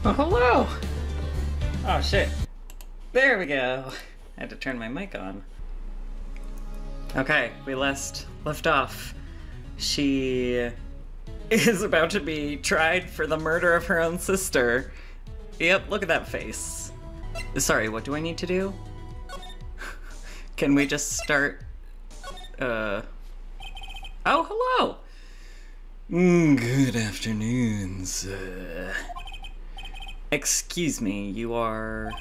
Oh, hello! Oh, shit. There we go. I had to turn my mic on. Okay, we left off. She is about to be tried for the murder of her own sister. Yep, look at that face. Sorry, what do I need to do? Can we just start... Oh, hello! Good afternoon, sir. Excuse me, you are...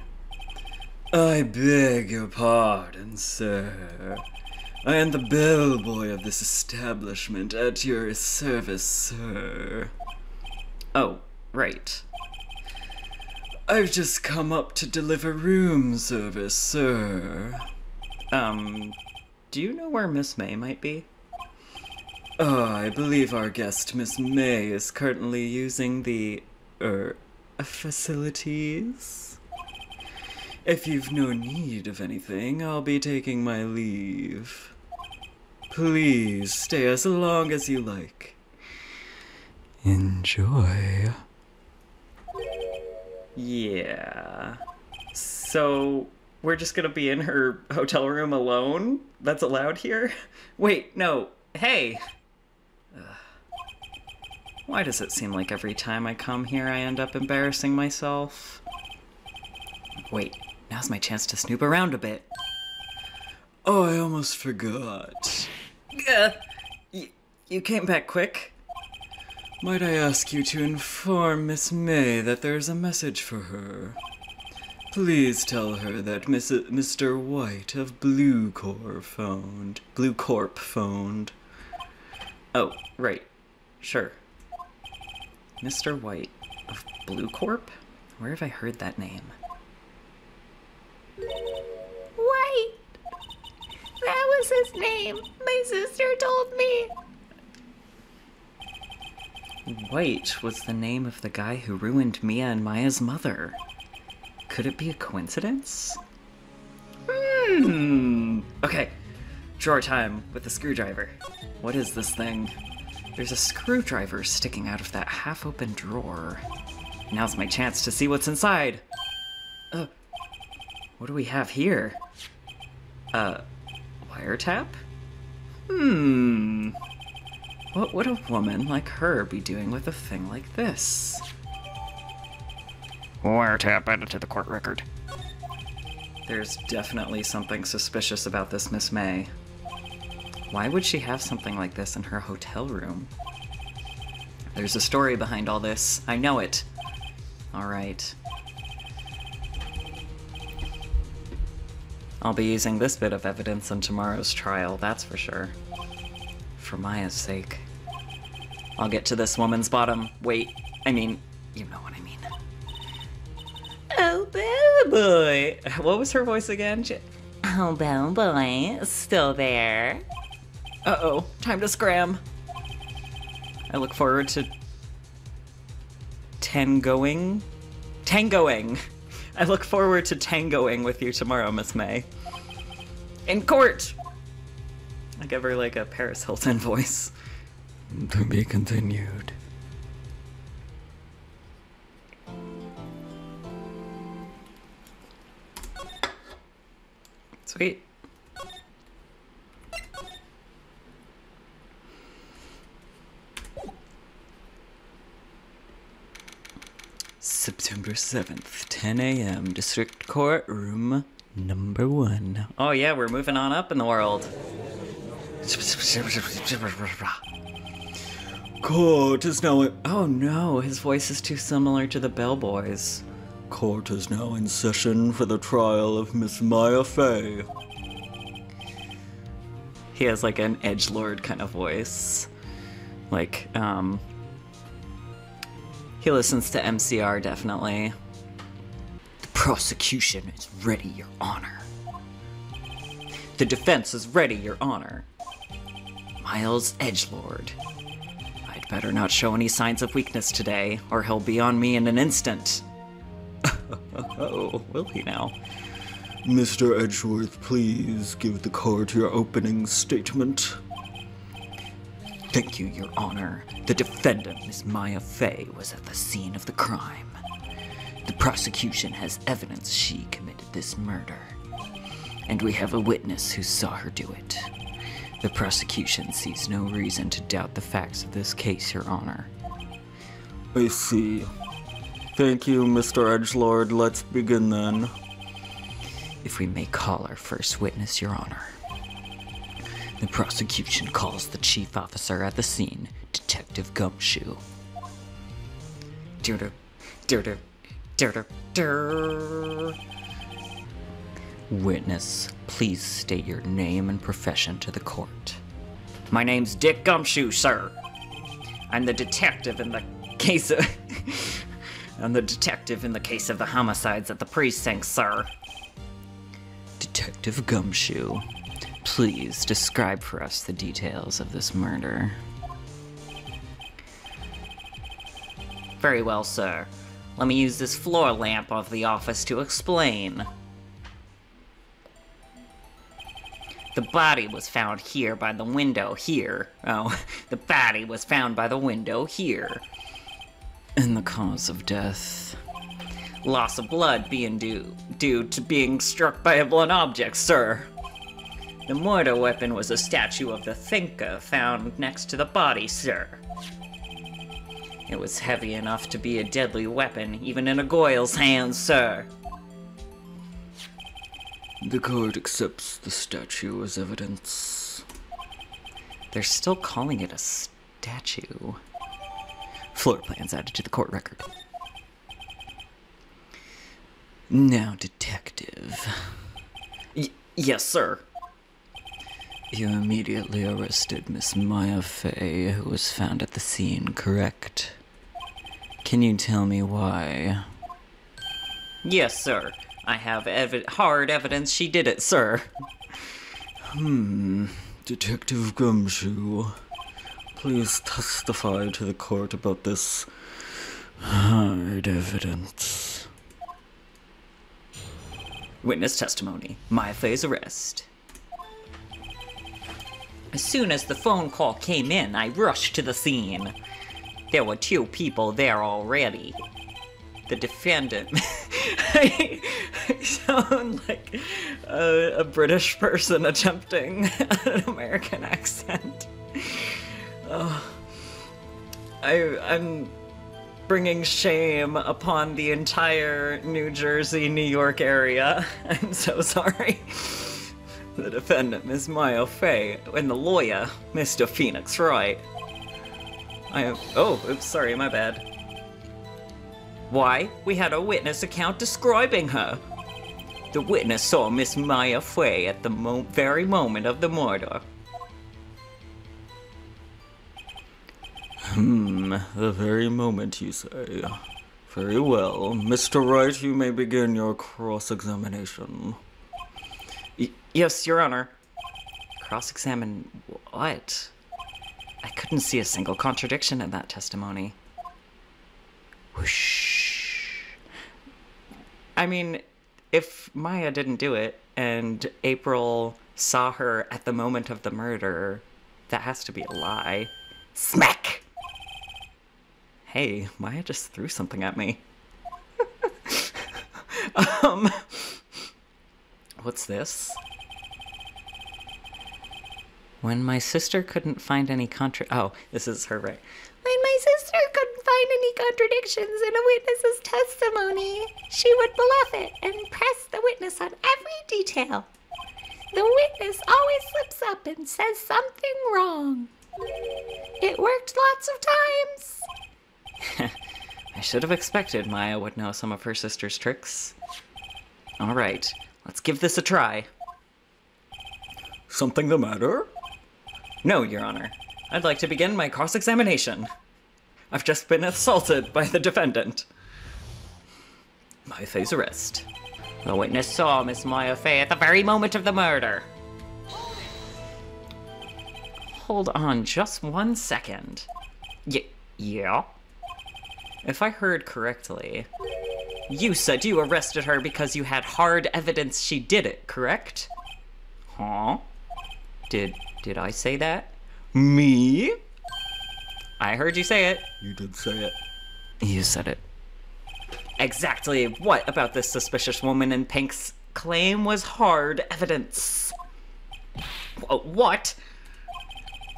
I beg your pardon, sir. I am the bellboy of this establishment at your service, sir. Oh, right. I've just come up to deliver room service, sir. Do you know where Miss May might be? I believe our guest, Miss May, is currently using the, facilities. If you've no need of anything, I'll be taking my leave. Please stay as long as you like. Enjoy. Yeah. So, we're just gonna be in her hotel room alone? That's allowed here? Wait, no. Hey! Why does it seem like every time I come here I end up embarrassing myself? Wait, now's my chance to snoop around a bit. Oh, I almost forgot. You came back quick? Might I ask you to inform Miss May that there's a message for her? Please tell her that Mr. White of Blue Corp phoned. Oh, right. Sure. Mr. White of Blue Corp? Where have I heard that name? White! That was his name. My sister told me. White was the name of the guy who ruined Mia and Maya's mother. Could it be a coincidence? Okay, drawer time with the screwdriver. What is this thing? There's a screwdriver sticking out of that half-open drawer. Now's my chance to see what's inside. What do we have here? Wiretap? What would a woman like her be doing with a thing like this? Wiretap added to the court record. There's definitely something suspicious about this Miss May. Why would she have something like this in her hotel room? There's a story behind all this. I know it. Alright. I'll be using this bit of evidence in tomorrow's trial, that's for sure. For Maya's sake. I'll get to this woman's bottom. Wait, I mean, you know what I mean. Oh, Bellboy! What was her voice again? Oh, Bellboy, still there? Uh-oh, time to scram. I look forward to tangoing. I look forward to tangoing with you tomorrow, Miss May. In court! I give her like a Paris Hilton voice. To be continued. Sweet. September 7th, 10 a.m., District Court, Room number 1. Oh yeah, we're moving on up in the world. Court is now in... Oh no, his voice is too similar to the bellboys. Court is now in session for the trial of Miss Maya Fey. He has like an edgelord kind of voice. Like, he listens to MCR, definitely. The prosecution is ready, Your Honor. The defense is ready, Your Honor. Miles Edgelord. I'd better not show any signs of weakness today, or he'll be on me in an instant. Oh, will he now? Mr. Edgeworth, please give the court your opening statement. Thank you, Your Honor. The defendant, Miss Maya Fey, was at the scene of the crime. The prosecution has evidence she committed this murder, and we have a witness who saw her do it. The prosecution sees no reason to doubt the facts of this case, Your Honor. I see. Thank you, Mr. Edgelord. Let's begin then. If we may call our first witness, Your Honor. The prosecution calls the chief officer at the scene, Detective Gumshoe. Witness, please state your name and profession to the court. My name's Dick Gumshoe, sir. I'm the detective in the case of... I'm the detective in the case of the homicides at the precinct, sir. Detective Gumshoe, please describe for us the details of this murder. Very well, sir. Let me use this floor lamp of the office to explain. The body was found here by the window here. Oh, the body was found by the window here. And the cause of death? Loss of blood being due to being struck by a blunt object, sir. The murder weapon was a statue of the thinker found next to the body, sir. It was heavy enough to be a deadly weapon, even in a Goyle's hands, sir. The court accepts the statue as evidence. They're still calling it a statue. Floor plans added to the court record. Now, detective. Yes, sir. You immediately arrested Miss Maya Fey, who was found at the scene, correct? Can you tell me why? Yes, sir. I have hard evidence she did it, sir. Detective Gumshoe, please testify to the court about this hard evidence. Witness testimony. Maya Fey's arrest. As soon as the phone call came in, I rushed to the scene. There were 2 people there already. The defendant... I sound like a British person attempting an American accent. I'm bringing shame upon the entire New Jersey, New York area. I'm so sorry. The defendant, Ms. Maya Fey, and the lawyer, Mr. Phoenix Wright. Oops, sorry, my bad. Why? We had a witness account describing her. The witness saw Miss Maya Fey at the very moment of the murder. The very moment, you say. Very well. Mr. Wright, you may begin your cross-examination. Yes, Your Honor. Cross-examine what? I couldn't see a single contradiction in that testimony. Whoosh. I mean, if Maya didn't do it, and April saw her at the moment of the murder, that has to be a lie. Smack! Hey, Maya just threw something at me. What's this? When my sister couldn't find any oh, this is her, right? When my sister couldn't find any contradictions in a witness's testimony, she would bluff it and press the witness on every detail. The witness always slips up and says something wrong. It worked lots of times. I should have expected Maya would know some of her sister's tricks. All right, let's give this a try. Something the matter? No, Your Honor. I'd like to begin my cross-examination. I've just been assaulted by the defendant. Maya Fey's arrest. The witness saw Miss Maya Fey at the very moment of the murder. Hold on just 1 second. Yeah? If I heard correctly, you said you arrested her because you had hard evidence she did it, correct? Huh? Did I say that? Me? I heard you say it. You did say it. You said it. Exactly what about this suspicious woman in pink's claim was hard evidence? What?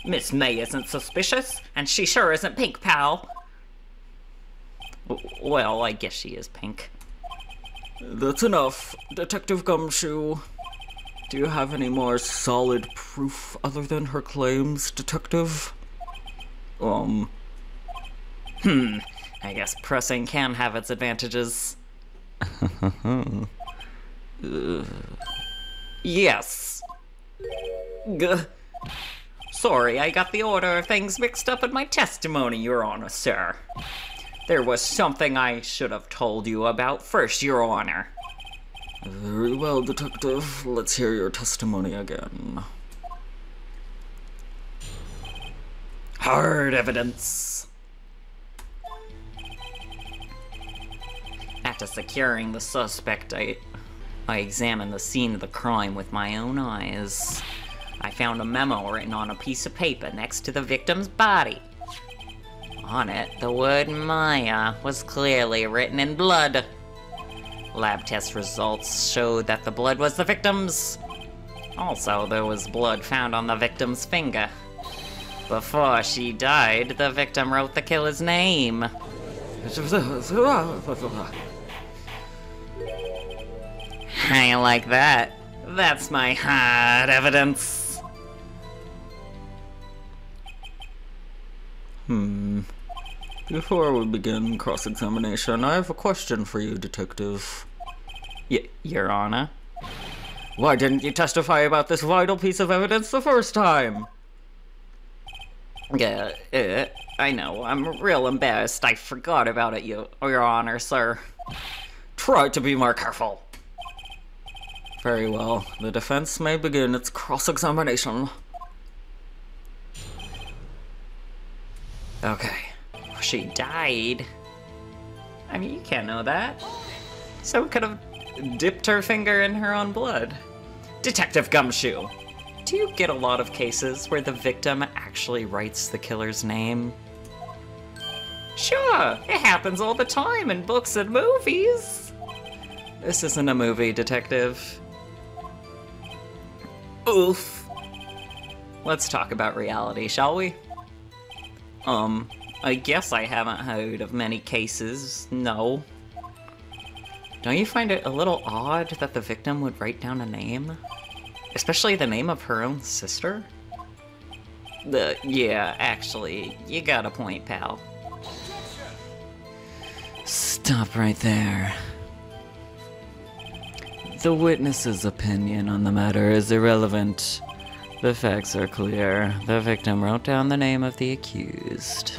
Miss May isn't suspicious, and she sure isn't pink, pal. Well, I guess she is pink. That's enough, Detective Gumshoe. Do you have any more solid proof other than her claims, Detective? I guess pressing can have its advantages. Yes. Sorry, I got the order of things mixed up in my testimony, Your Honor, sir. There was something I should have told you about first, Your Honor. Very well, Detective. Let's hear your testimony again. Hard evidence. After securing the suspect, I examined the scene of the crime with my own eyes. I found a memo written on a piece of paper next to the victim's body. On it, the word Maya was clearly written in blood. Lab test results showed that the blood was the victim's. Also, there was blood found on the victim's finger. Before she died, the victim wrote the killer's name. I like that. That's my hard evidence. Before we begin cross-examination, I have a question for you, Detective. Your Honor? Why didn't you testify about this vital piece of evidence the first time? I know. I'm real embarrassed. I forgot about it, Your Honor, sir. Try to be more careful. Very well. The defense may begin its cross-examination. Okay. She died. I mean, you can't know that. Someone could have dipped her finger in her own blood. Detective Gumshoe, do you get a lot of cases where the victim actually writes the killer's name? Sure, it happens all the time in books and movies. This isn't a movie, Detective. Oof. Let's talk about reality, shall we? I guess I haven't heard of many cases, no. Don't you find it a little odd that the victim would write down a name? Especially the name of her own sister? Yeah, actually, you got a point, pal. Stop right there. The witness's opinion on the matter is irrelevant. The facts are clear. The victim wrote down the name of the accused.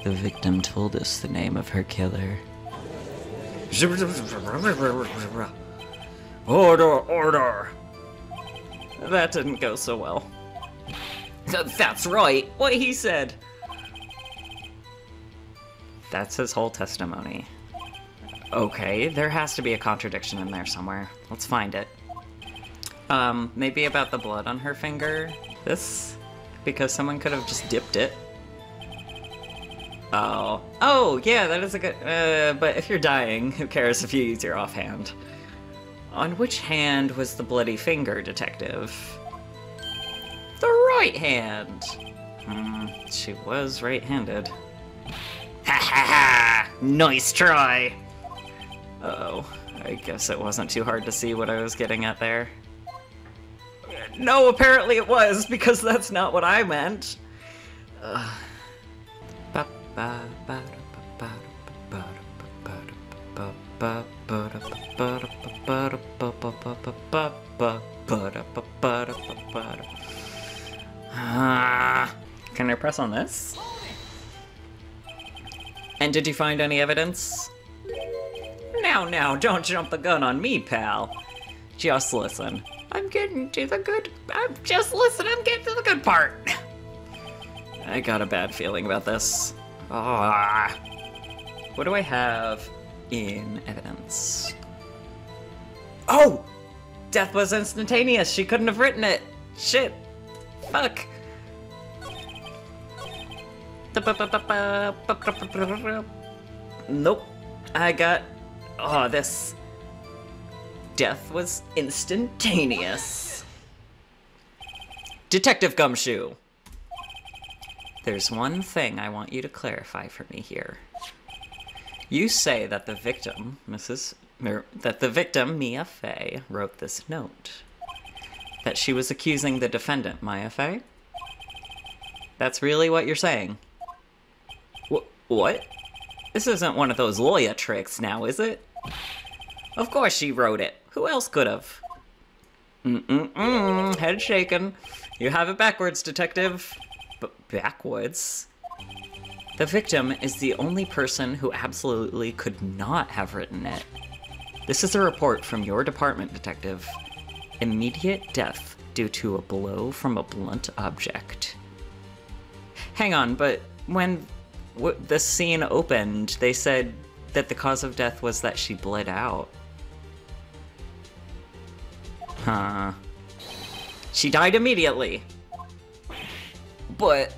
The victim told us the name of her killer. Order! That didn't go so well. That's right, what he said. That's his whole testimony. Okay, there has to be a contradiction in there somewhere. Let's find it. Maybe about the blood on her finger? This? Because someone could have just dipped it. Oh, yeah, that is a good, but if you're dying, who cares if you use your offhand? On which hand was the bloody finger, Detective? The right hand! She was right-handed. Ha ha ha! Nice try! Uh-oh, I guess it wasn't too hard to see what I was getting at there. No, apparently it was, because that's not what I meant. Can I press on this? And did you find any evidence? Now, don't jump the gun on me, pal. Just listen. I'm getting to the good part. I got a bad feeling about this. What do I have in evidence? Oh! Death was instantaneous. She couldn't have written it. Shit. Fuck. Nope. I got... Oh, this... Death was instantaneous. Detective Gumshoe. There's one thing I want you to clarify for me here. You say that the victim, Mia Fey, wrote this note. That she was accusing the defendant, Maya Fey? That's really what you're saying? What? This isn't one of those lawyer tricks now, is it? Of course she wrote it. Who else could have? Head shaken. You have it backwards, detective. But backwards? The victim is the only person who absolutely could not have written it. This is a report from your department, detective. Immediate death due to a blow from a blunt object. Hang on, but when the scene opened, they said that the cause of death was that she bled out. Huh. She died immediately. But...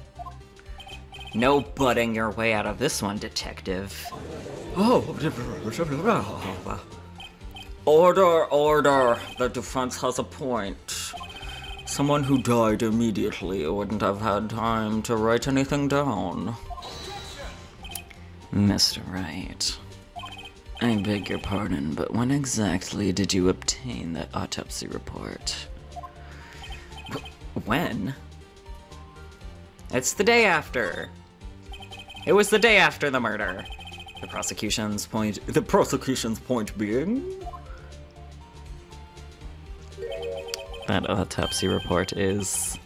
No butting your way out of this one, detective. Oh. Order. The defense has a point. Someone who died immediately wouldn't have had time to write anything down. Mr. Wright, I beg your pardon, but when exactly did you obtain that autopsy report? When? It's the day after. It was the day after the murder. The prosecution's point being? That autopsy report is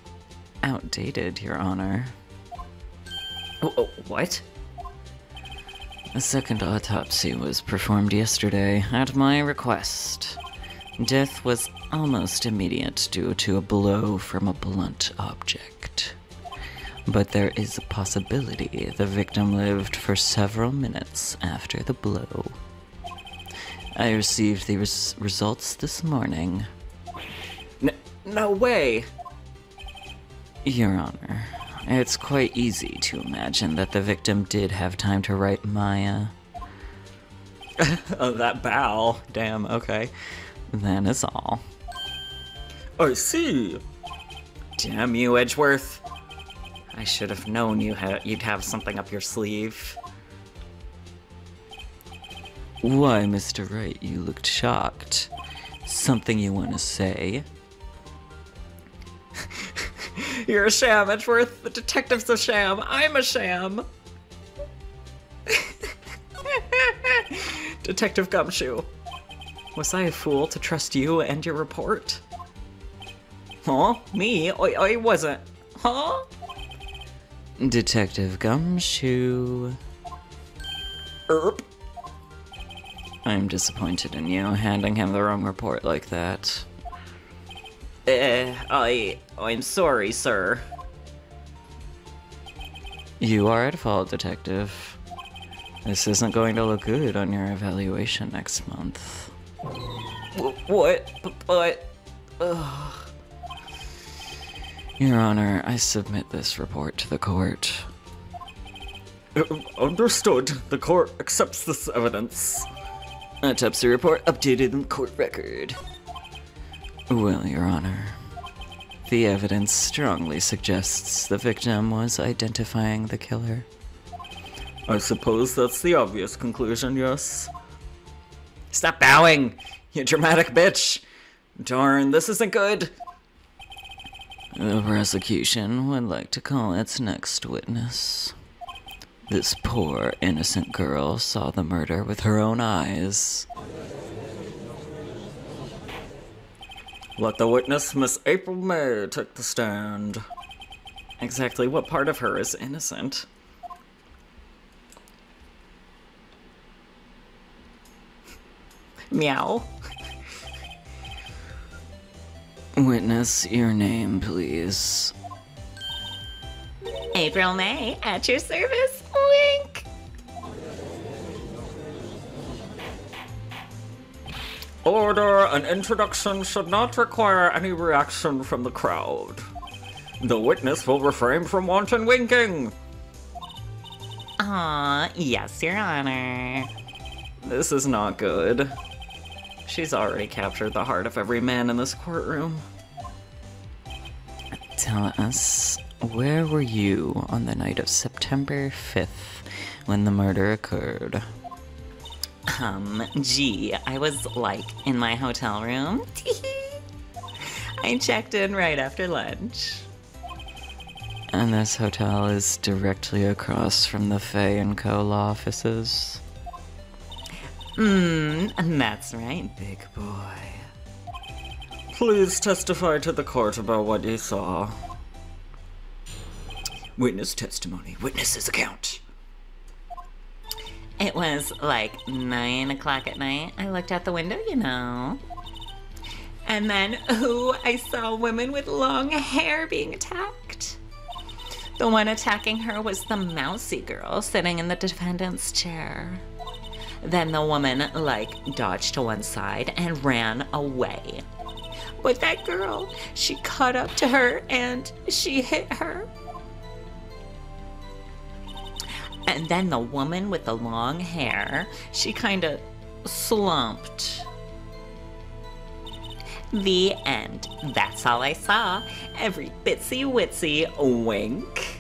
outdated, Your Honor. What? A second autopsy was performed yesterday at my request. Death was almost immediate due to a blow from a blunt object. But there is a possibility the victim lived for several minutes after the blow. I received the results this morning. No way! Your Honor, it's quite easy to imagine that the victim did have time to write Maya. Oh, that bow. Damn, okay. That is all. I see. Damn you, Edgeworth. I should have known you'd have something up your sleeve. Why, Mr. Wright, you looked shocked. Something you want to say? You're a sham, Edgeworth. The detective's a sham. I'm a sham. Detective Gumshoe. Was I a fool to trust you and your report? Huh? Me? I wasn't. Huh? Detective Gumshoe. Erp. I'm disappointed in you, handing him the wrong report like that. I'm sorry, sir. You are at fault, Detective. This isn't going to look good on your evaluation next month. What? But... Ugh. Your Honor, I submit this report to the court. Understood. The court accepts this evidence. Autopsy report updated in court record. Well, Your Honor, the evidence strongly suggests the victim was identifying the killer. I suppose that's the obvious conclusion, yes? Stop bowing, you dramatic bitch! Darn, this isn't good! The prosecution would like to call its next witness. This poor, innocent girl saw the murder with her own eyes. Let the witness, Miss April May, take the stand. Exactly what part of her is innocent? Meow. Witness, your name, please. April May, at your service. Wink. Order, an introduction should not require any reaction from the crowd. The witness will refrain from wanton winking. Aw, yes, Your Honor. This is not good. She's already captured the heart of every man in this courtroom. Tell us, where were you on the night of September 5th when the murder occurred? Gee, I was, in my hotel room. I checked in right after lunch. And this hotel is directly across from the Fay & Co. law offices? That's right, big boy. Please testify to the court about what you saw. Witness testimony. Witness's account. It was 9 o'clock at night. I looked out the window, And then, I saw women with long hair being attacked. The one attacking her was the mousy girl sitting in the defendant's chair. Then the woman, dodged to one side and ran away. But that girl, she caught up to her and she hit her. And then the woman with the long hair, she kinda slumped. The end. That's all I saw. Every bitsy witsy wink.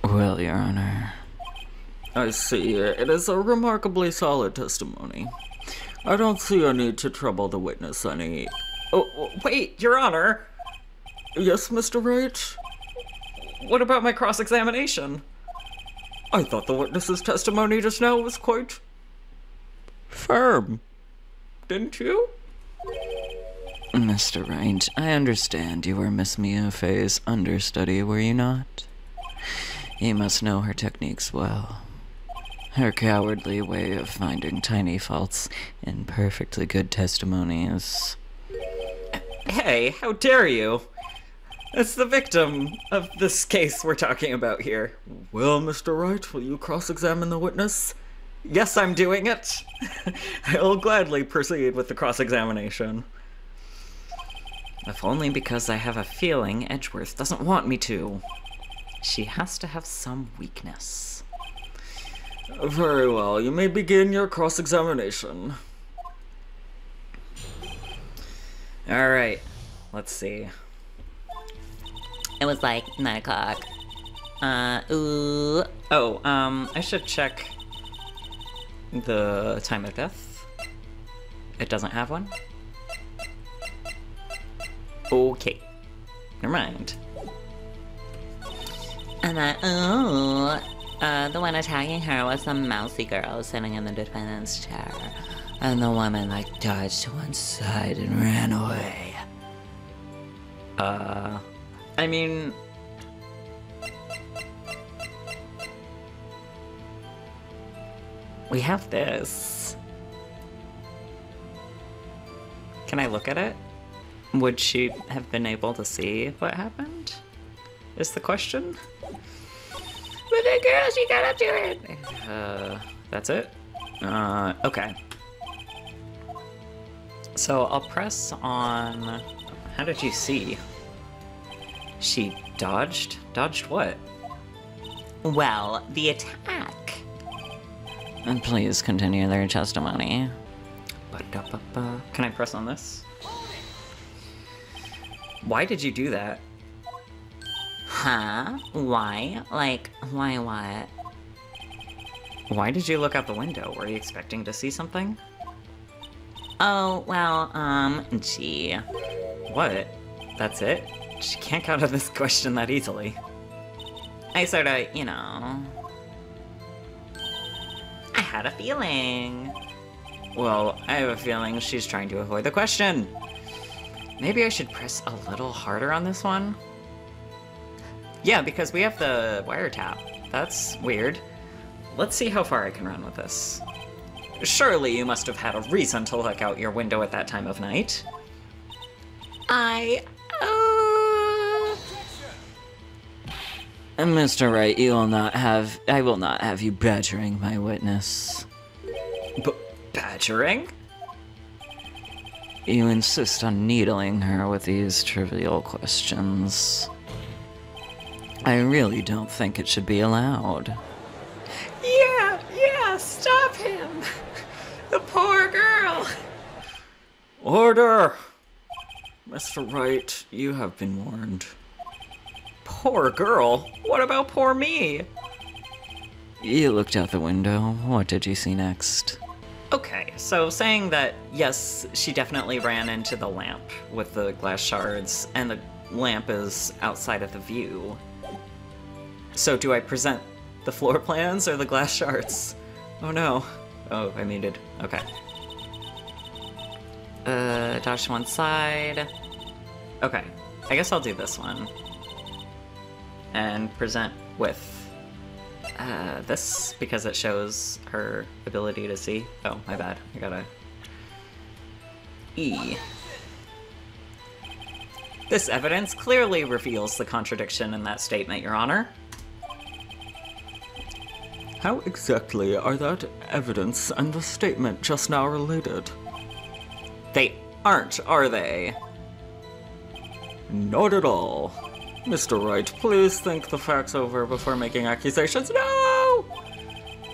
Well, Your Honor. I see. It is a remarkably solid testimony. I don't see a need to trouble the witness any... Oh, wait, Your Honor! Yes, Mr. Wright? What about my cross-examination? I thought the witness's testimony just now was quite... firm. Didn't you? Mr. Wright, I understand you were Miss Mia Fey's understudy, were you not? You must know her techniques well. Her cowardly way of finding tiny faults in perfectly good testimonies. Hey, how dare you? It's the victim of this case we're talking about here. Well, Mr. Wright, will you cross-examine the witness? Yes, I'm doing it. I'll gladly proceed with the cross-examination. If only because I have a feeling Edgeworth doesn't want me to. She has to have some weakness. Very well, you may begin your cross-examination. Alright, let's see. It was 9 o'clock. I should check the time of death. It doesn't have one? Okay. Never mind. And the one attacking her was the mousy girl sitting in the defendant's chair. And the woman, dodged to one side and ran away. I mean... we have this. Can I look at it? Would she have been able to see what happened? Is the question? But the girl, she got up to it! That's it? Okay. So I'll press on... How did you see? She dodged? Dodged what? Well, the attack. And please continue their testimony. Can I press on this? Why did you do that? Huh? Why? Why what? Why did you look out the window? Were you expecting to see something? Oh, well, gee. What? That's it? She can't get out of this question that easily. I sorta, I had a feeling. Well, I have a feeling she's trying to avoid the question. Maybe I should press a little harder on this one? Yeah, because we have the wiretap. That's weird. Let's see how far I can run with this. Surely you must have had a reason to look out your window at that time of night. Mr. Wright, I will not have you badgering my witness. Badgering? You insist on needling her with these trivial questions. I really don't think it should be allowed. Yeah, stop him! The poor girl! Order! Mr. Wright, you have been warned. Poor girl? What about poor me? You looked out the window. What did you see next? Okay, so saying that, yes, she definitely ran into the lamp with the glass shards, and the lamp is outside of the view. So do I present the floor plans or the glass shards? Oh no. Oh, I muted. Okay. Dodge to one side. Okay, I guess I'll do this one. And present with this, because it shows her ability to see. Oh, my bad. I gotta... E. This evidence clearly reveals the contradiction in that statement, Your Honor. How exactly are that evidence and the statement just now related? They aren't, are they? Not at all. Mr. Wright, please think the facts over before making accusations. No!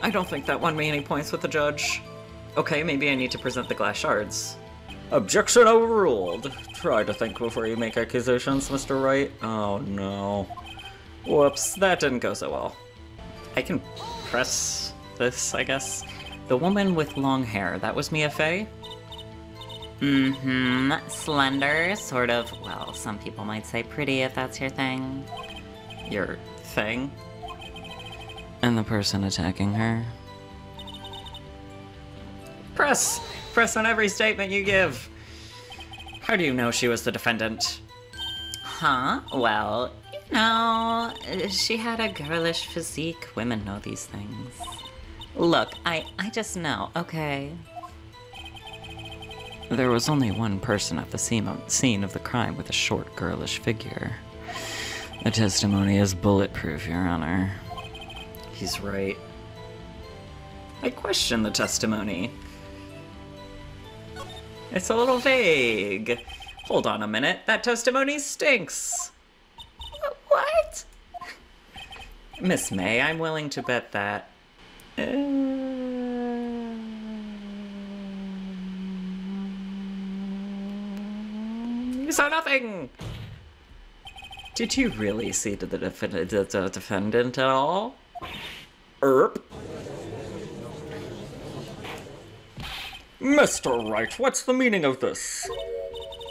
I don't think that won me any points with the judge. Okay, maybe I need to present the glass shards. Objection overruled. Try to think before you make accusations, Mr. Wright. Oh no. Whoops, that didn't go so well. I can press this, I guess. The woman with long hair, that was Mia Fey? Mm-hmm. Slender, sort of, well, some people might say pretty if that's your thing. Your thing? And the person attacking her? Press! Press on every statement you give! How do you know she was the defendant? Huh? Well, you know, she had a girlish physique. Women know these things. Look, I just know, okay? There was only one person at the scene of the crime with a short, girlish figure. The testimony is bulletproof, Your Honor. He's right. I question the testimony. It's a little vague. Hold on a minute, that testimony stinks. What? Miss May, I'm willing to bet that... You saw nothing! Did you really see the defendant at all? Erp. Mr. Wright, what's the meaning of this?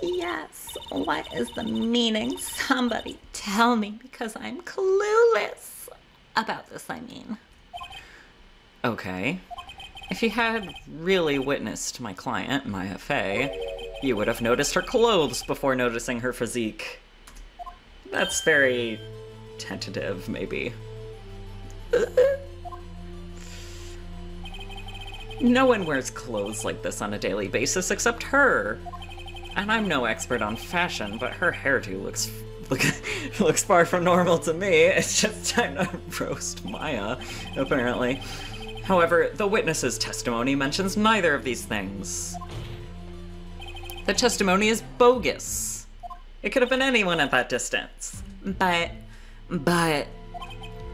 Yes, what is the meaning? Somebody tell me, because I'm clueless about this, I mean. Okay. If you had really witnessed my client, Maya Fey, you would have noticed her clothes before noticing her physique. That's very tentative, maybe. No one wears clothes like this on a daily basis except her. And I'm no expert on fashion, but her hairdo looks far from normal to me. It's just time to roast Maya, apparently. However, the witness's testimony mentions neither of these things. The testimony is bogus. It could have been anyone at that distance. But...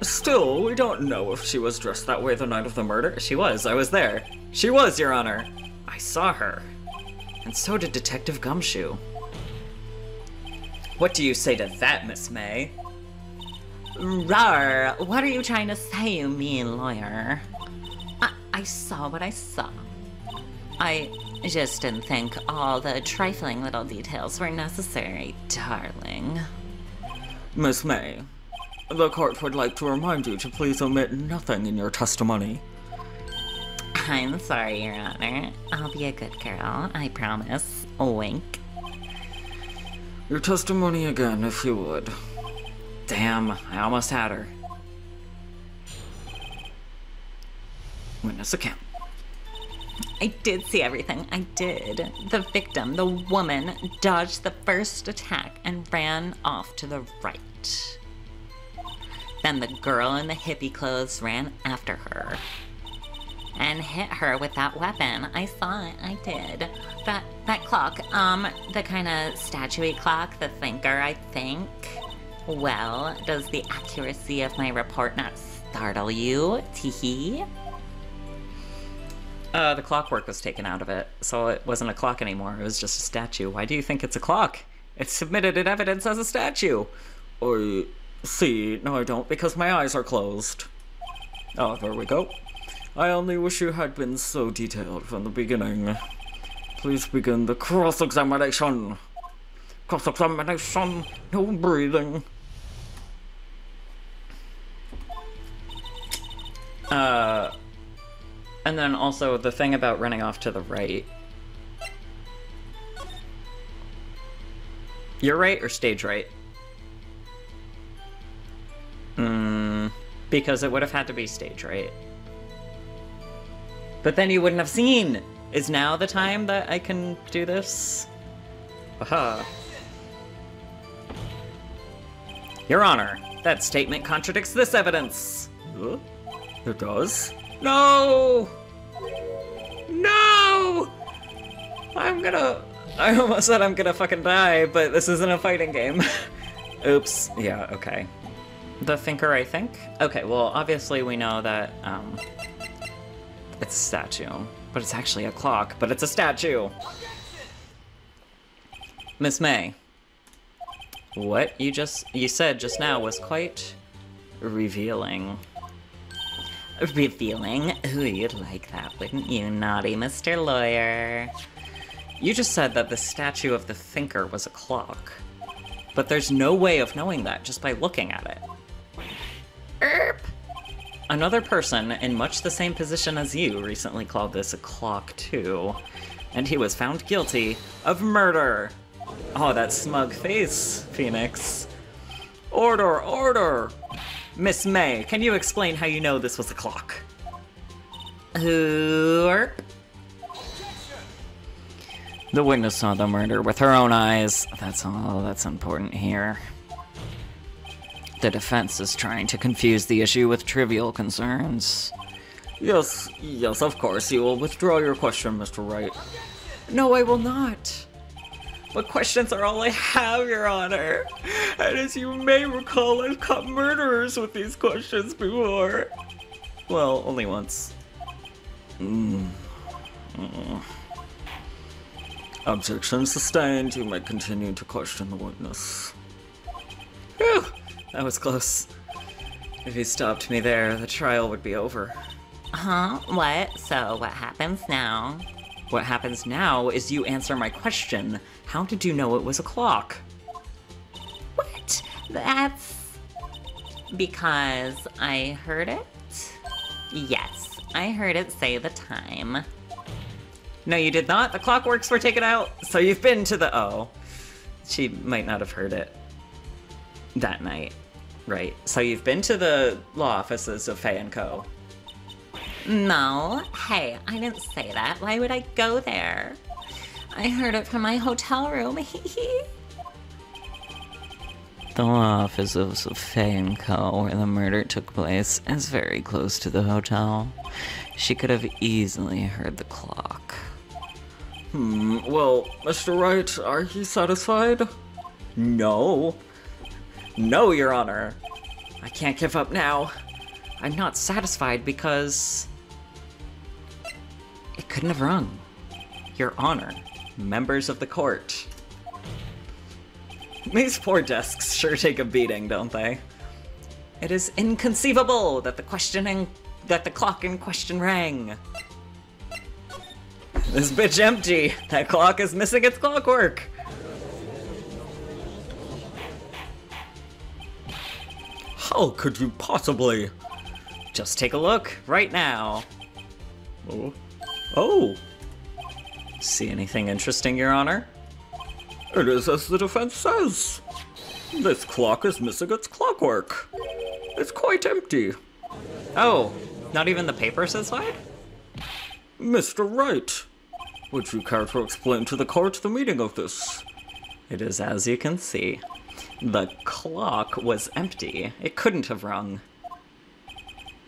Still, we don't know if she was dressed that way the night of the murder. She was. I was there. She was, Your Honor. I saw her. And so did Detective Gumshoe. What do you say to that, Miss May? Rar, what are you trying to say, you mean lawyer? I saw what I saw. I just didn't think all the trifling little details were necessary, darling. Miss May, the court would like to remind you to please omit nothing in your testimony. I'm sorry, Your Honor. I'll be a good girl, I promise. Wink. Your testimony again, if you would. Damn, I almost had her. Witness account. I did see everything. I did. The victim, the woman, dodged the first attack and ran off to the right. Then the girl in the hippie clothes ran after her and hit her with that weapon. I saw it. I did. That clock, the kind of statue-y clock, the thinker, I think. Well, does the accuracy of my report not startle you, Teehee? The clockwork was taken out of it, so it wasn't a clock anymore. It was just a statue. Why do you think it's a clock? It's submitted in evidence as a statue. I see. No, I don't, because my eyes are closed. Oh, there we go. I only wish you had been so detailed from the beginning. Please begin the cross-examination. Cross-examination. No breathing. And then also the thing about running off to the right. You're right or stage right? Because it would have had to be stage right. But then you wouldn't have seen. Is now the time that I can do this? Aha. Your Honor, that statement contradicts this evidence. It does? No! No! I almost said I'm gonna fucking die, but this isn't a fighting game. Oops. Yeah, okay. The Thinker, I think? Okay, well, obviously we know that, it's a statue. But it's actually a clock, but it's a statue! Miss May. What you said just now was quite revealing. Revealing? Ooh, you'd like that, wouldn't you, naughty Mr. Lawyer? You just said that the statue of the Thinker was a clock. But there's no way of knowing that just by looking at it. Erp! Another person in much the same position as you recently called this a clock too. And he was found guilty of murder. Oh, that smug face, Phoenix. Order, order! Miss May, can you explain how you know this was a clock? Erp! The witness saw the murder with her own eyes. That's all that's important here. The defense is trying to confuse the issue with trivial concerns. Yes, of course. You will withdraw your question, Mr. Wright. No, I will not. But questions are all I have, Your Honor. And as you may recall, I've caught murderers with these questions before. Well, only once. Objection sustained. You may continue to question the witness. Whew, that was close. If he stopped me there, the trial would be over. Huh? What? So what happens now? What happens now is you answer my question. How did you know it was a clock? What? That's... because I heard it? Yes, I heard it say the time. No, you did not. The clockworks were taken out. So you've been to the... Oh. She might not have heard it that night. Right. So you've been to the law offices of Faye & Co. No. Hey, I didn't say that. Why would I go there? I heard it from my hotel room. The law offices of Faye & Co., where the murder took place, is very close to the hotel. She could have easily heard the clock. Well, Mr. Wright, are you satisfied? No. No, Your Honor. I can't give up now. I'm not satisfied because... it couldn't have rung. Your Honor, members of the court. These poor desks sure take a beating, don't they? It is inconceivable that the clock in question rang. This bitch empty. That clock is missing its clockwork. How could you possibly? Just take a look right now. Oh. See anything interesting, Your Honor? It is as the defense says. This clock is missing its clockwork. It's quite empty. Oh, not even the papers inside? Mr. Wright, would you care to explain to the court the meaning of this? It is as you can see. The clock was empty. It couldn't have rung.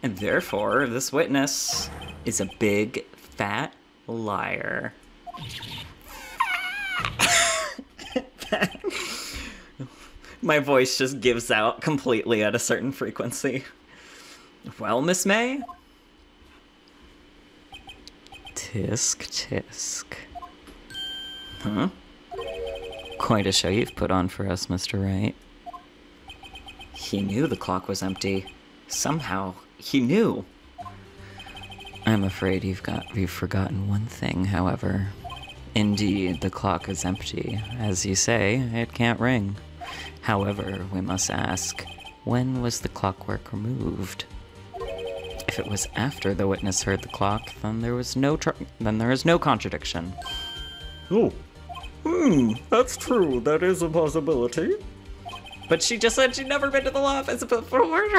And therefore, this witness is a big, fat liar. My voice just gives out completely at a certain frequency. Well, Miss May? Tisk, tisk. Huh? Quite a show you've put on for us, Mr. Wright. He knew the clock was empty. Somehow, he knew. I'm afraid you've forgotten one thing, however. Indeed, the clock is empty. As you say, it can't ring. However, we must ask, when was the clockwork removed? If it was after the witness heard the clock, then there is no contradiction. Oh. That's true. That is a possibility. But she just said she'd never been to the law office before.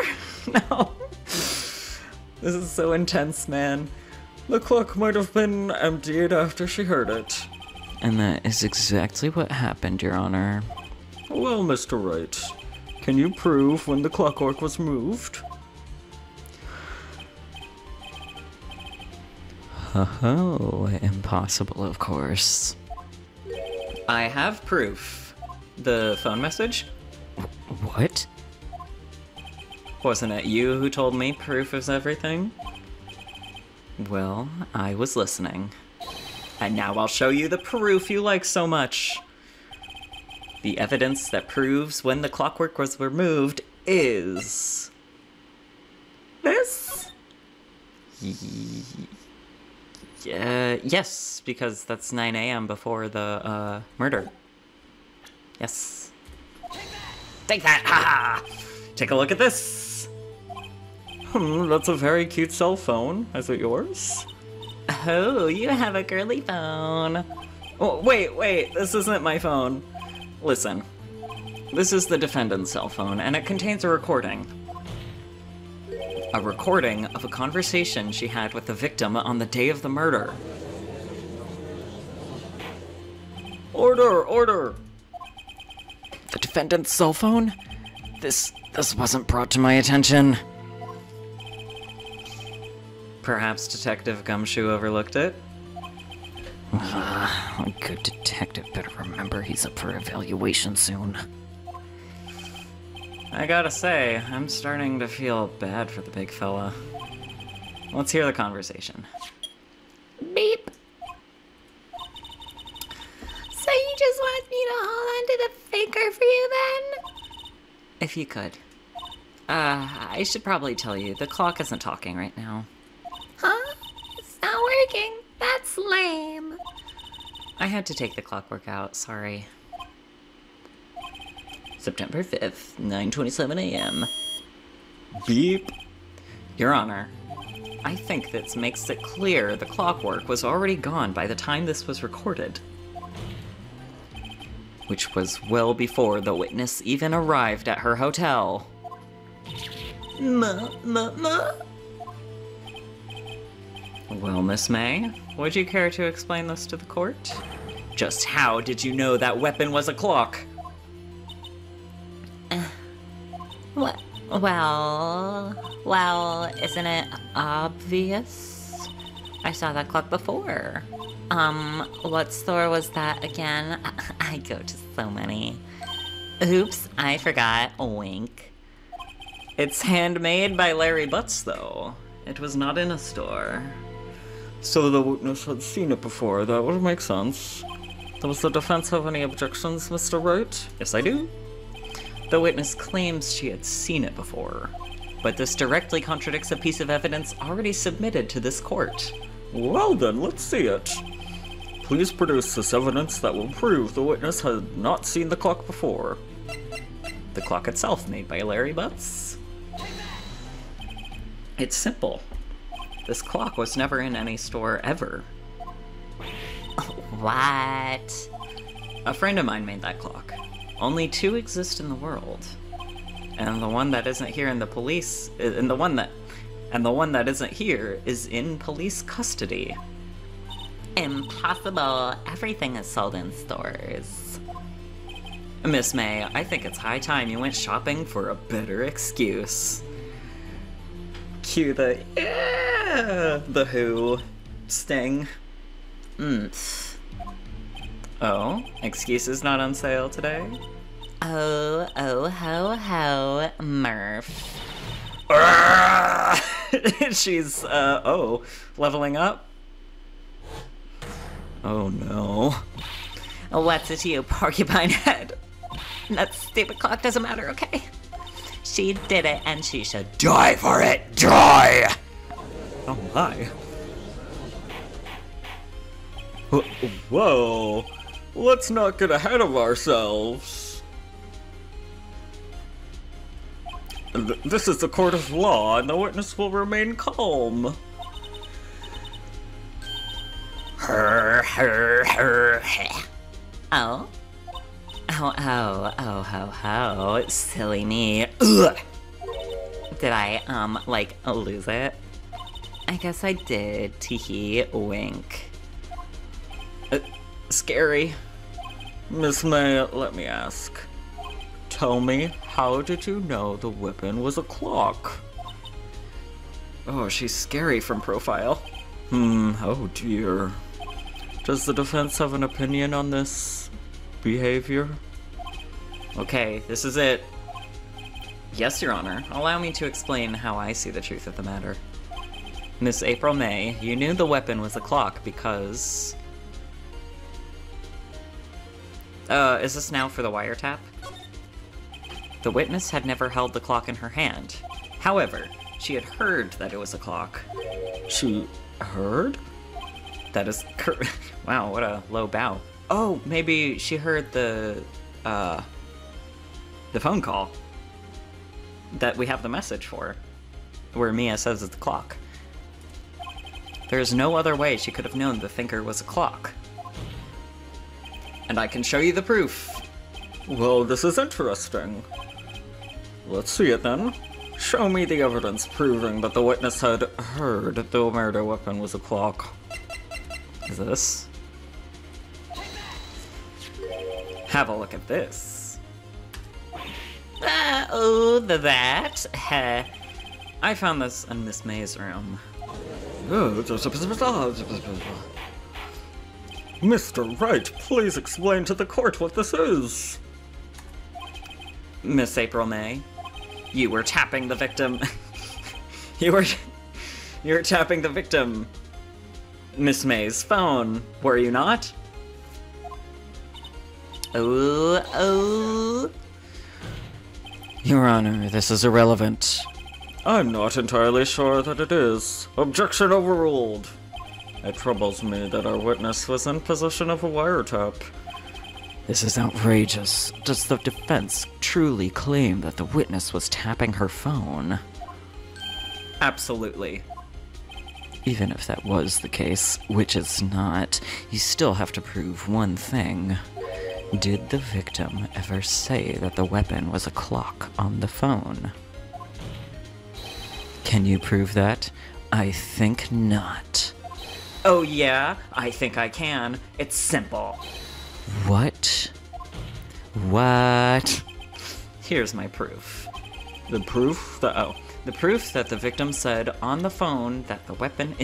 No. This is so intense, man. The clock might have been emptied after she heard it. And that is exactly what happened, Your Honor. Well, Mr. Wright, can you prove when the clockwork was moved? Oh, impossible, of course. I have proof. The phone message? What? Wasn't it you who told me proof is everything? Well, I was listening. And now I'll show you the proof you like so much. The evidence that proves when the clockwork was removed is... this? Yes, because that's 9 a.m. before the, murder. Yes. Take that! Ha! Take a look at this! That's a very cute cell phone. Is it yours? Oh, you have a girly phone. Oh, wait, this isn't my phone. Listen, this is the defendant's cell phone, and it contains a recording. A recording of a conversation she had with the victim on the day of the murder. Order! The defendant's cell phone? This wasn't brought to my attention. Perhaps Detective Gumshoe overlooked it? A good detective better remember he's up for evaluation soon. I gotta say, I'm starting to feel bad for the big fella. Let's hear the conversation. Beep. So you just want me to hold on to the faker for you then? If you could. I should probably tell you, the clock isn't talking right now. Huh? It's not working. That's lame. I had to take the clockwork out, sorry. September 5th, 9:27 a.m. Beep. Your Honor, I think this makes it clear the clockwork was already gone by the time this was recorded. Which was well before the witness even arrived at her hotel. Well, Miss May, would you care to explain this to the court? Just how did you know that weapon was a clock? What? Well, isn't it obvious? I saw that clock before. What store was that again? I go to so many. Oops, I forgot. Wink. It's handmade by Larry Butts, though. It was not in a store. So the witness had seen it before. That would make sense. Does the defense have any objections, Mr. Wright? Yes, I do. The witness claims she had seen it before, but this directly contradicts a piece of evidence already submitted to this court. Well then, let's see it. Please produce this evidence that will prove the witness had not seen the clock before. The clock itself, made by Larry Butts. It's simple. This clock was never in any store ever. What? A friend of mine made that clock. Only 2 exist in the world. And the one that isn't here in the police, and the one that isn't here is in police custody. Impossible. Everything is sold in stores. Miss May, I think it's high time you went shopping for a better excuse. Cue the Who sting. Oomph. Oh, excuses not on sale today? Oh, ho, Murph. She's, leveling up? Oh no. What's it to you, porcupine head? That stupid clock doesn't matter, okay? She did it, and she should Die for it! Die! Oh my. Whoa. Let's not get ahead of ourselves. This is the court of law, and the witness will remain calm. Oh? Oh, silly me. Ugh. Did I, lose it? I guess I did, teehee, wink. Scary. Miss May, let me ask. Tell me, how did you know the weapon was a clock? Oh, she's scary from profile. Oh dear. Does the defense have an opinion on this behavior? Okay, this is it. Yes, Your Honor. Allow me to explain how I see the truth of the matter. Miss April May, you knew the weapon was a clock because... is this now for the wiretap? The witness had never held the clock in her hand. However, she had heard that it was a clock. She heard? That is wow, what a low bow. Oh, maybe she heard the phone call that we have the message for, where Mia says it's the clock. There's no other way she could have known the thinker was a clock. And I can show you the proof. Well, this is interesting. Let's see it then. Show me the evidence proving that the witness had heard the murder weapon was a clock. Is this? Have a look at this. That? I found this in Miss May's room. Mr. Wright, please explain to the court what this is. Miss April May, you were tapping the victim. you were tapping the victim. Miss May's phone, were you not? Oh. Your Honor, this is irrelevant. I'm not entirely sure that it is. Objection overruled. It troubles me that our witness was in possession of a wiretap. This is outrageous. Does the defense truly claim that the witness was tapping her phone? Absolutely. Even if that was the case, which it's not, you still have to prove one thing. Did the victim ever say that the weapon was a clock on the phone? Can you prove that? I think not. Oh yeah? I think I can. It's simple. What? What? Here's my proof. The proof that the victim said on the phone that the weapon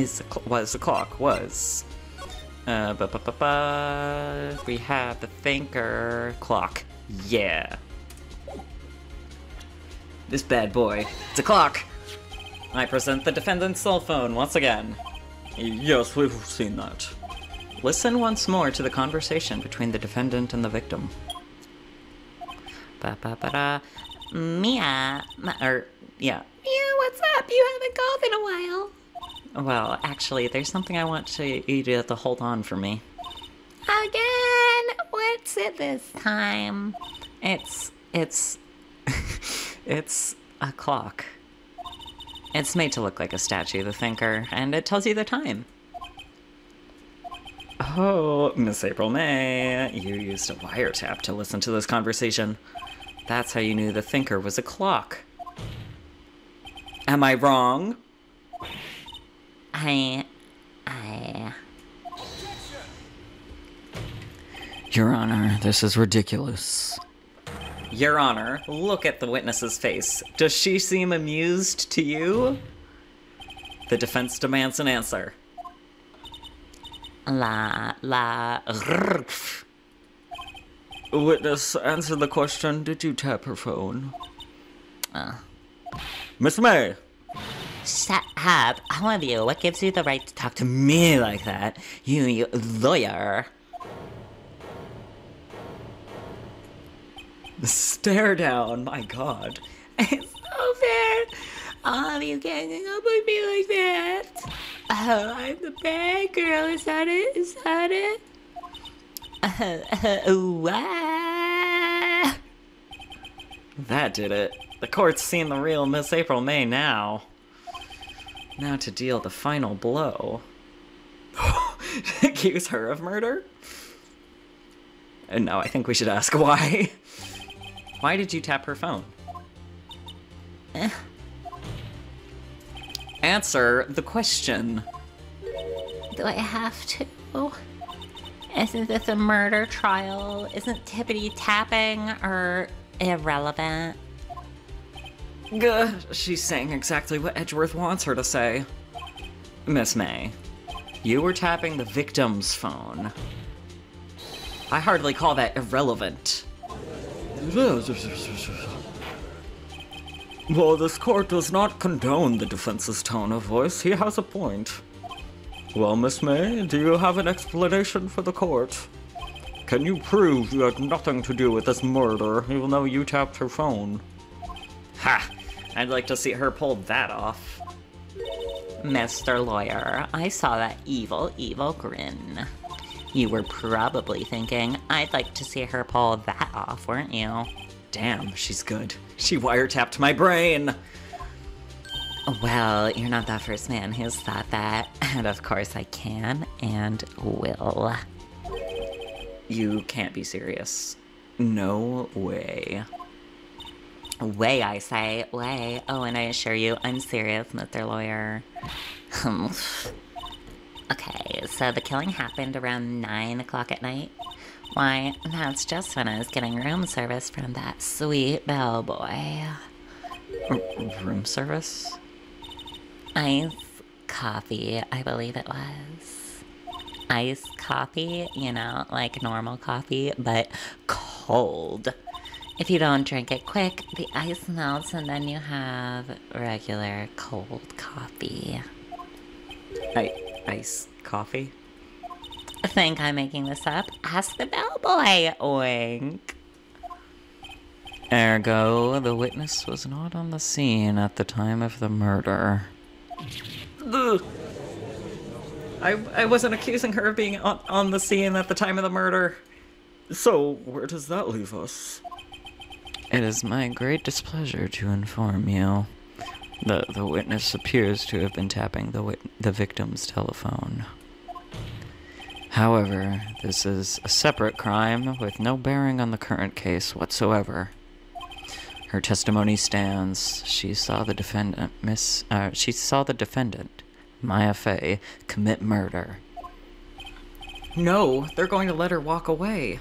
was a clock was... we have the thinker clock. Yeah. This bad boy. It's a clock. I present the defendant's cell phone once again. Yes, we've seen that. Listen once more to the conversation between the defendant and the victim. Mia, Yeah. Mia, what's up? You haven't called in a while. Well, actually, there's something I want you to hold on for me. Again? What's it this time? It's a clock. It's made to look like a statue, the thinker, and it tells you the time. Oh, Miss April May, you used a wiretap to listen to this conversation. That's how you knew the thinker was a clock. Am I wrong? Your Honor, this is ridiculous. Your Honor, look at the witness's face. Does she seem amused to you? The defense demands an answer. Witness, answer the question. Did you tap her phone? Miss May! Shut up, all of you. What gives you the right to talk to me like that? You lawyer. Stare down, my god. It's so fair. All of you ganging up with me like that. Oh, I'm the bad girl. Is that it? Is that it? That did it. The court's seen the real Miss April May now. Now to deal the final blow. Accuse her of murder? And no, I think we should ask why. Why did you tap her phone? Answer the question. Do I have to? Isn't this a murder trial? Isn't tippity tapping or irrelevant? Gah, she's saying exactly what Edgeworth wants her to say. Miss May, you were tapping the victim's phone. I hardly call that irrelevant. Well, this court does not condone the defense's tone of voice. He has a point. Well, Miss May, do you have an explanation for the court? Can you prove you had nothing to do with this murder, even though you tapped her phone? Ha! I'd like to see her pull that off. Mr. Lawyer, I saw that evil, evil grin. You were probably thinking, I'd like to see her pull that off, weren't you? Damn, she's good. She wiretapped my brain! Well, you're not the first man who's thought that, and of course I can and will. You can't be serious. No way. Way, I say, way. Oh, and I assure you, I'm serious, Mr. Lawyer. Okay, so the killing happened around 9 o'clock at night. Why, that's just when I was getting room service from that sweet bellboy. Room service? Iced coffee, I believe it was. Iced coffee, you know, like normal coffee, but cold. If you don't drink it quick, the ice melts and then you have regular cold coffee. Iced coffee? Think I'm making this up? Ask the bellboy, oink. Ergo, the witness was not on the scene at the time of the murder. Ugh. I wasn't accusing her of being on the scene at the time of the murder. So, where does that leave us? It is my great displeasure to inform you that the witness appears to have been tapping the victim's telephone. However, this is a separate crime with no bearing on the current case whatsoever. Her testimony stands. She saw the defendant, Maya Fey, commit murder. No, they're going to let her walk away.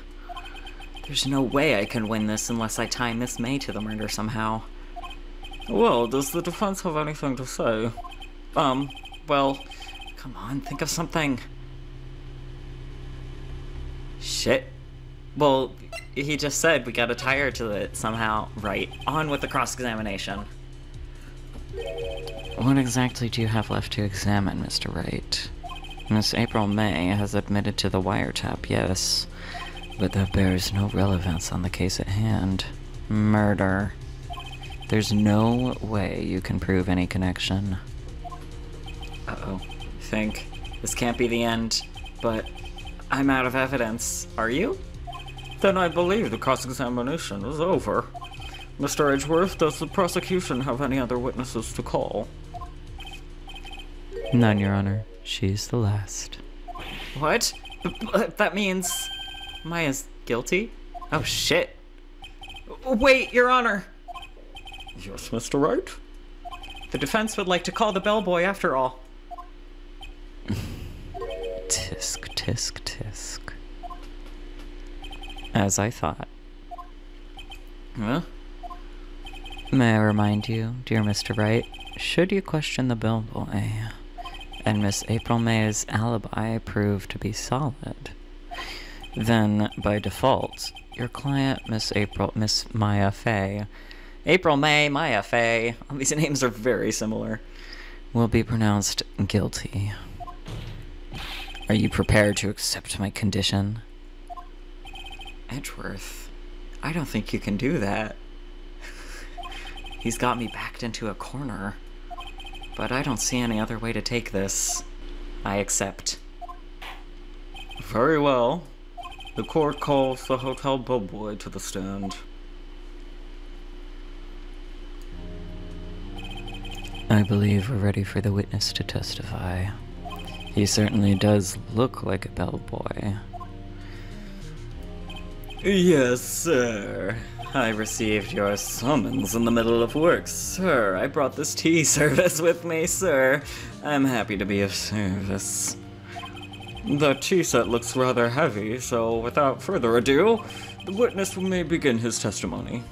There's no way I can win this unless I tie Miss May to the murder somehow. Well, does the defense have anything to say? Well, come on, think of something. Shit. Well, he just said we gotta tie her to it somehow. Right. On with the cross-examination. What exactly do you have left to examine, Mr. Wright? Miss April May has admitted to the wiretap, yes, but that bears no relevance on the case at hand. Murder. There's no way you can prove any connection. Uh-oh. Think. This can't be the end, but I'm out of evidence. Are you? Then I believe the cross-examination is over. Mr. Edgeworth, does the prosecution have any other witnesses to call? None, Your Honor. She's the last. What? That means Maya's guilty? Oh, shit. Wait, Your Honor! Yes, Mr. Wright? The defense would like to call the bellboy after all. Tisk, tisk, tisk. As I thought. Huh? May I remind you, dear Mr. Wright, should you question the bellboy, and Miss April May's alibi prove to be solid, then, by default, your client, Miss Maya Fey, April May, Maya Fey, all these names are very similar, will be pronounced guilty. Are you prepared to accept my condition? Edgeworth, I don't think you can do that. He's got me backed into a corner. But I don't see any other way to take this. I accept. Very well. The court calls the hotel bellboy to the stand. I believe we're ready for the witness to testify. He certainly does look like a bellboy. Yes, sir. I received your summons in the middle of work, sir. I brought this tea service with me, sir. I'm happy to be of service. The tea set looks rather heavy, so without further ado, the witness may begin his testimony.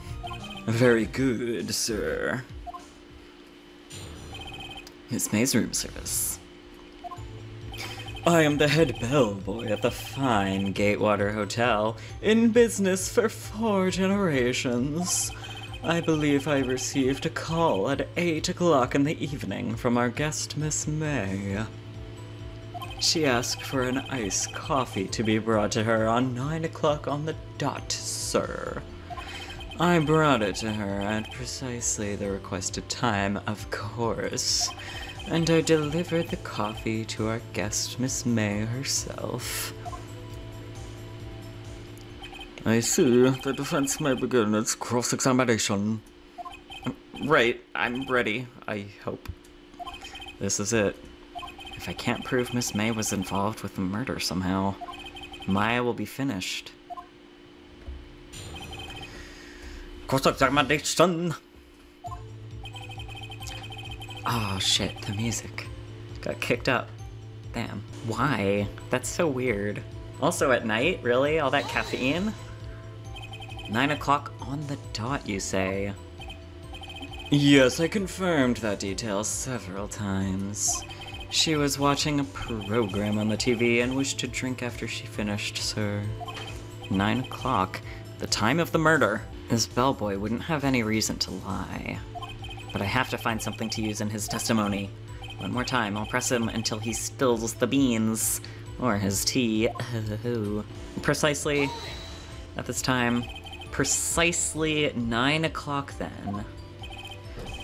Very good, sir. Miss May's room service. I am the head bellboy at the fine Gatewater Hotel, in business for 4 generations. I believe I received a call at 8 o'clock in the evening from our guest, Miss May. She asked for an iced coffee to be brought to her on 9 o'clock on the dot, sir. I brought it to her at precisely the requested time, of course, and I delivered the coffee to our guest, Miss May herself. I see. The defense may begin its cross-examination. Right, I'm ready, I hope. This is it. If I can't prove Miss May was involved with the murder somehow, Maya will be finished. Cross-examination! Oh shit, the music got kicked up. Damn. Why? That's so weird. Also at night, really? All that caffeine? 9 o'clock on the dot, you say? Yes, I confirmed that detail several times. She was watching a program on the TV and wished to drink after she finished, sir. 9 o'clock, the time of the murder. This bellboy wouldn't have any reason to lie. But I have to find something to use in his testimony. One more time, I'll press him until he spills the beans. Or his tea. Precisely at this time. Precisely 9 o'clock then.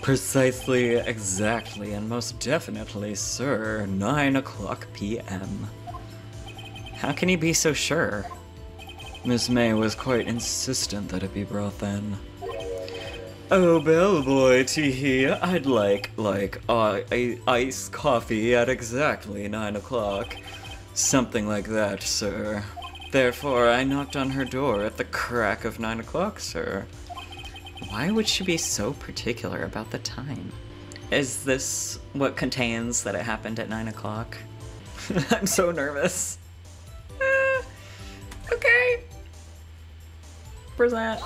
Precisely, exactly, and most definitely, sir, 9 o'clock p.m. How can you be so sure? Miss May was quite insistent that it be brought then. Oh, bellboy, tee-hee, I'd like iced coffee at exactly 9 o'clock. Something like that, sir. Therefore, I knocked on her door at the crack of 9 o'clock, sir. Why would she be so particular about the time? Is this what contains that it happened at 9 o'clock? I'm so nervous. Okay. Present.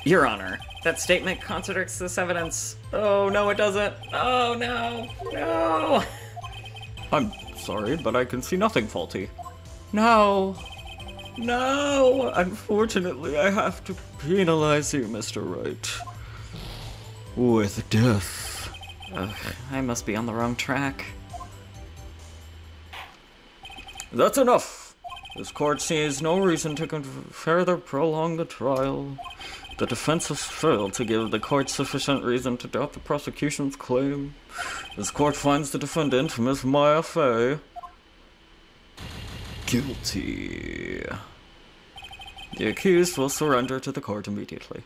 Your Honor, that statement contradicts this evidence. Oh, no, it doesn't. Oh, no. No. I'm sorry, but I can see nothing faulty. No. No. Unfortunately, I have to penalize you, Mr. Wright. With death. Ugh, I must be on the wrong track. That's enough. This court sees no reason to further prolong the trial. The defense has failed to give the court sufficient reason to doubt the prosecution's claim. This court finds the defendant, Miss Maya Fey, guilty. The accused will surrender to the court immediately,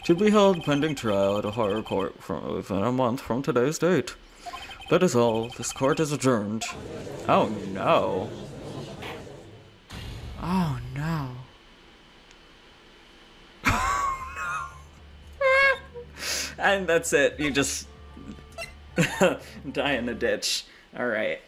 to be held pending trial at a higher court within a month from today's date. That is all. This court is adjourned. Oh no. Oh no. And that's it. You just die in the ditch. Alright.